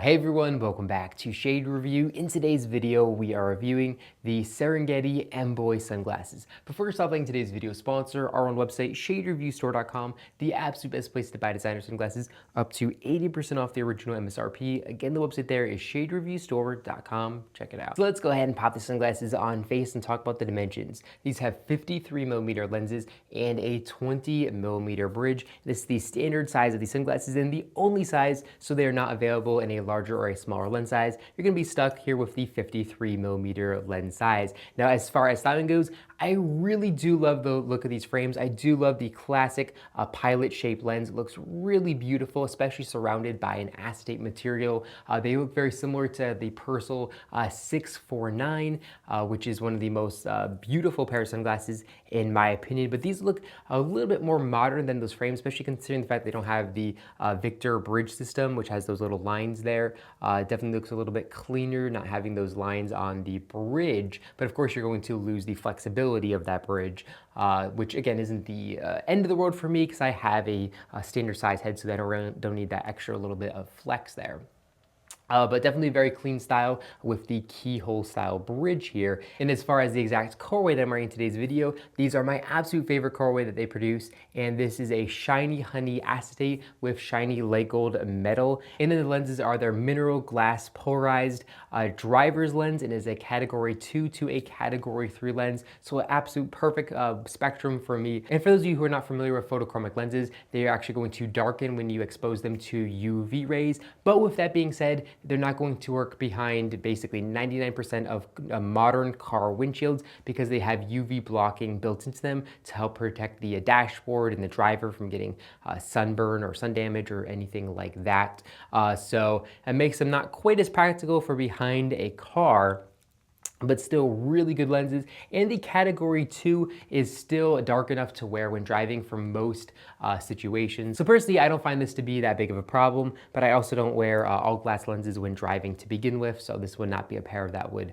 Hey everyone, welcome back to Shade Review. In today's video, we are reviewing the Serengeti Amboy sunglasses. But first, stopping today's video sponsor, our own website, shadereviewstore.com, the absolute best place to buy designer sunglasses, up to 80% off the original MSRP. Again, the website there is shadereviewstore.com. Check it out. So let's go ahead and pop the sunglasses on face and talk about the dimensions. These have 53mm lenses and a 20mm bridge. This is the standard size of these sunglasses and the only size, so they are not available in a larger or a smaller lens size. You're going to be stuck here with the 53mm lens size. Now, as far as styling goes, I really do love the look of these frames. I do love the classic pilot shaped lens. It looks really beautiful, especially surrounded by an acetate material. They look very similar to the Persol 649, which is one of the most beautiful pair of sunglasses in my opinion. But these look a little bit more modern than those frames, especially considering the fact they don't have the Victor bridge system, which has those little lines there. Definitely looks a little bit cleaner, not having those lines on the bridge. But of course, you're going to lose the flexibility of that bridge, which again isn't the end of the world for me because I have a standard size head, so I don't need that extra little bit of flex there. But definitely very clean style with the keyhole style bridge here. And as far as the exact colorway that I'm wearing in today's video, these are my absolute favorite colorway that they produce. And this is a shiny honey acetate with shiny light gold metal. And then the lenses are their mineral glass polarized driver's lens, and is a category 2 to a category 3 lens. So an absolute perfect spectrum for me. And for those of you who are not familiar with photochromic lenses, they are actually going to darken when you expose them to UV rays. But with that being said, they're not going to work behind basically 99% of modern car windshields because they have UV blocking built into them to help protect the dashboard and the driver from getting sunburn or sun damage or anything like that. So it makes them not quite as practical for behind a car, but still really good lenses. And the category 2 is still dark enough to wear when driving for most situations. So personally, I don't find this to be that big of a problem, but I also don't wear all glass lenses when driving to begin with, so this would not be a pair that would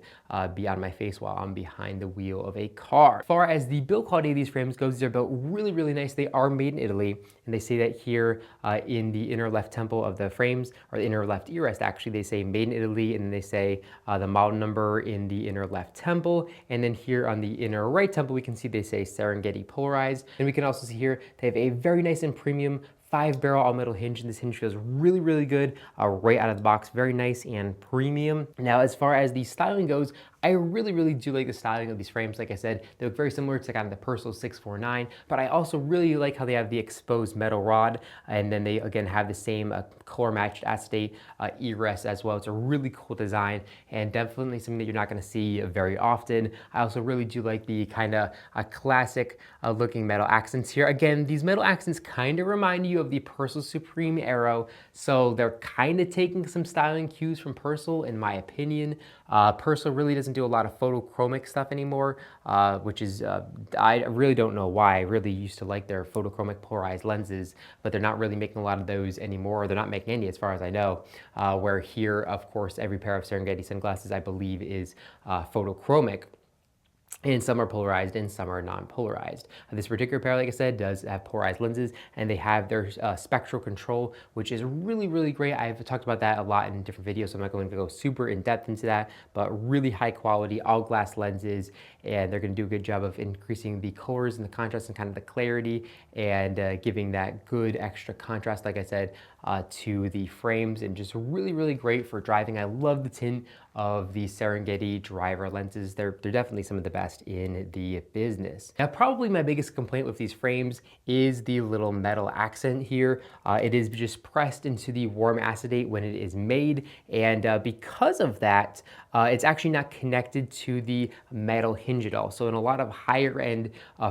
be on my face while I'm behind the wheel of a car. As far as the build quality of these frames goes, they're built really, really nice. They are made in Italy, and they say that here in the inner left temple of the frames, or the inner left ear rest actually, they say made in Italy, and then they say the model number in the inner left temple, and then here on the inner right temple we can see they say Serengeti polarized. And we can also see here they have a very nice and premium 5-barrel all-metal hinge, and this hinge feels really, really good right out of the box. Very nice and premium. Now, as far as the styling goes, I really, really do like the styling of these frames. Like I said, they look very similar to kind of the Persol 649, but I also really like how they have the exposed metal rod, and then they again have the same color matched acetate ear rest as well. It's a really cool design and definitely something that you're not going to see very often. I also really do like the kind of classic looking metal accents here. Again, these metal accents kind of remind you of the Persol Supreme Aero, so they're kind of taking some styling cues from Persol in my opinion. Persol really doesn't do a lot of photochromic stuff anymore, which is, I really don't know why. I really used to like their photochromic polarized lenses, but they're not really making a lot of those anymore. Or they're not making any as far as I know, where here, of course, every pair of Serengeti sunglasses, I believe, is photochromic. And some are polarized and some are non-polarized. This particular pair, like I said, does have polarized lenses, and they have their spectral control, which is really, really great. I've talked about that a lot in different videos, so I'm not going to go super in depth into that, but really high quality, all glass lenses, and they're going to do a good job of increasing the colors and the contrast and kind of the clarity, and giving that good extra contrast, like I said, to the frames, and just really, really great for driving. I love the tint of the Serengeti driver lenses. They're definitely some of the best in the business. Now, probably my biggest complaint with these frames is the little metal accent here. It is just pressed into the warm acetate when it is made, and because of that, it's actually not connected to the metal hinge at all. So in a lot of higher end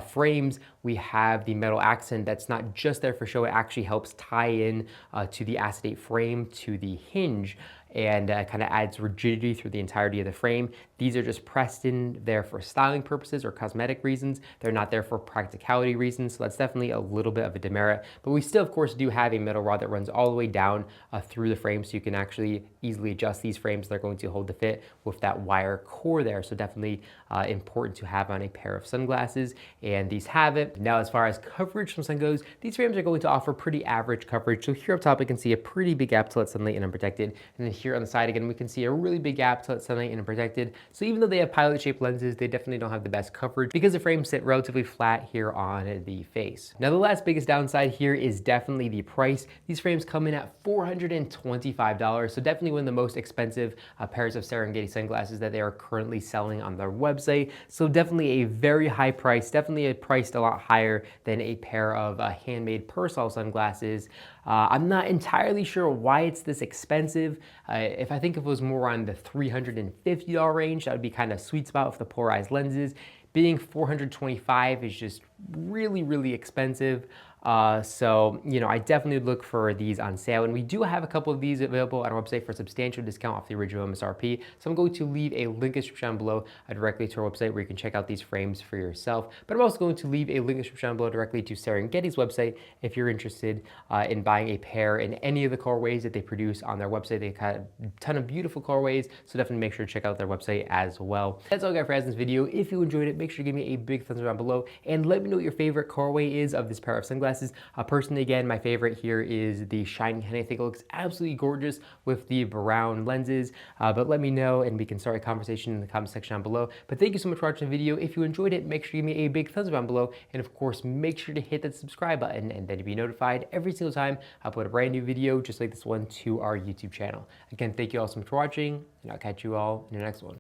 frames, we have the metal accent that's not just there for show. It actually helps tie in to the acetate frame, to the hinge, and kind of adds rigidity through the entirety of the frame. These are just pressed in there for styling purposes or cosmetic reasons. They're not there for practicality reasons, so that's definitely a little bit of a demerit. But we still, of course, do have a metal rod that runs all the way down through the frame, so you can actually easily adjust these frames. They're going to hold the fit with that wire core there, so definitely important to have on a pair of sunglasses, and these have it. Now, as far as coverage from sun goes, these frames are going to offer pretty average coverage. So here up top, top, we can see a pretty big gap to let sunlight in unprotected. And then here on the side again, we can see a really big gap to let sunlight in unprotected. So even though they have pilot-shaped lenses, they definitely don't have the best coverage because the frames sit relatively flat here on the face. Now the last biggest downside here is definitely the price. These frames come in at $425, so definitely one of the most expensive pairs of Serengeti sunglasses that they are currently selling on their website. So definitely a very high price, definitely priced a lot higher than a pair of handmade Persol sunglasses. I'm not entirely sure why it's this expensive. If I think if it was more on the $350 range, that would be kind of sweet spot with the polarized lenses. Being $425 is just really, really expensive. So, you know, I definitely look for these on sale. And we do have a couple of these available on our website for a substantial discount off the original MSRP. So I'm going to leave a link in the description down below directly to our website where you can check out these frames for yourself. But I'm also going to leave a link in the description down below directly to Serengeti's website if you're interested in buying a pair in any of the colorways that they produce on their website. They have a ton of beautiful colorways, so definitely make sure to check out their website as well. That's all I got for this video. If you enjoyed it, make sure to give me a big thumbs up down below and let me know what your favorite colorway is of this pair of sunglasses. Personally, again, my favorite here is the Shiny Hen. I think it looks absolutely gorgeous with the brown lenses, but let me know and we can start a conversation in the comment section down below. But thank you so much for watching the video. If you enjoyed it, make sure to give me a big thumbs up down below, and of course, make sure to hit that subscribe button and then to be notified every single time I upload a brand new video just like this one to our YouTube channel. Again, thank you all so much for watching, and I'll catch you all in the next one.